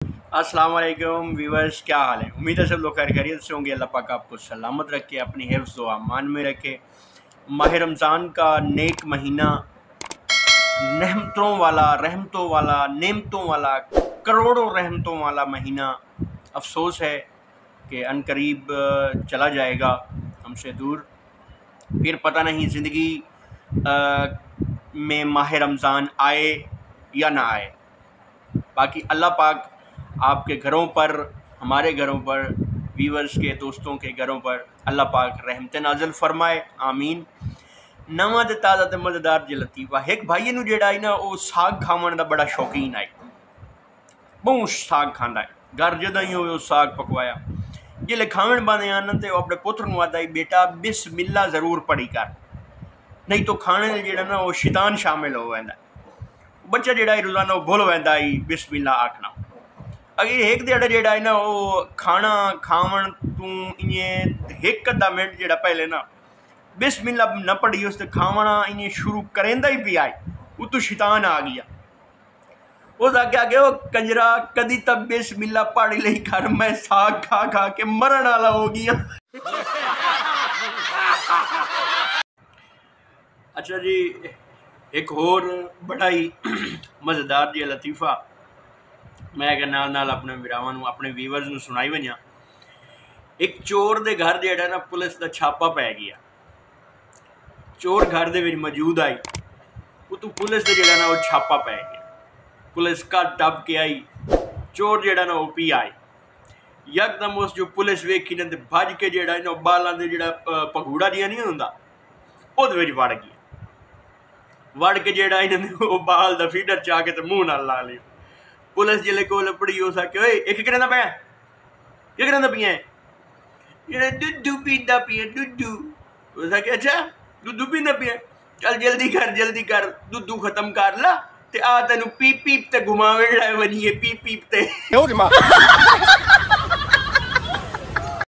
अस्सलाम वालेकुम व्यूअर्स, क्या हाल है। उम्मीद है सब लोग खैर खैरियत से होंगे। अल्लाह पाक आपको सलामत रखे, अपनी हिफ्ज़ व अमान में रखे। माह रमज़ान का नेक महीना, रहमतों वाला, नेमतों वाला, करोड़ों रहमतों वाला महीना अफसोस है कि अनकरीब चला जाएगा हमसे दूर। फिर पता नहीं ज़िंदगी में माह रमज़ान आए या ना आए। बाकी अल्लाह पाक आपके घरों पर, हमारे घरों पर, व्यूअर्स के दोस्तों के घरों पर अल्लाह पाक रहमत नाज़िल फरमाए, आमीन। नवां ते ताज़ा ते मज़ेदार जे लतीफ़ा, एक भाई नूं जिहड़ा है ना वो साग खावन दा बड़ा शौकीन है, बहुत साग खांदा है। घर जदों ही होवे साग पकवाया, जिसले खावन बंदे आन ते अपने पुत्र नूं आखदा है, बेटा बिस्मिल्ला ज़रूर पढ़ी कर, नहीं तो खाने जिहड़ा ना वो शैतान शामिल हो वैंदा। बच्चा जिहड़ा है रोज़ाना वो भुल वैंदा है बिस्मिल्ला आखना। अगर एक ध्याड़ा जिहड़ा है ना वो खाना खावन तू इं एक अद्धा मिनट जिहड़ा पहले ना बिस्मिल्ला न पढ़ी उस खावना इं शुरू करेंदा ही पिया है, उतू शैतान आ गया। उस आगे आगे वो कंजरा कदी तब बिस्मिल्ला पढ़ ली कर, मैं साग खा खा के मरण वाला हो गया। अच्छा जी, एक और बड़ा ही मज़ेदार जी लतीफ़ा मैं नाल नाल अपने विरावां नूं, अपने व्यूअर्स नूं सुनाई वजां। एक चोर दे घर जिहड़ा ना पुलिस दा छापा पै गया। चोर घर दे विच मौजूद आई, उतों पुलिस दा जिहड़ा ना वो छापा पै गया। पुलिस घर टप के आई, चोर जिहड़ा ना वो पी आई। यकदम उस जो पुलिस वेखी ना ते भज के जिहड़ा ना बालां दे जिहड़ा भगूड़ा जिहा नहीं हुंदा ओहदे विच वड़ गया। वड़ के जिहड़ा इन्हां वो बाल दा फीडर चा के ते मूंह नाल ला लिया। पुलिस जिले कोल पड़ी उस आखे, ओए इक किहड़ा दा पिया, केह् करांदा पिया, जेह्ड़ा दुद्धू पींदा पिया दुद्धू। उस आखे, अच्छा दुद्धू पींदा पिया, चल जल्दी कर दुद्धू खत्म कर ला ते आ तेनू पीप पीप ते घुमावे वनिए पीप पीप ते।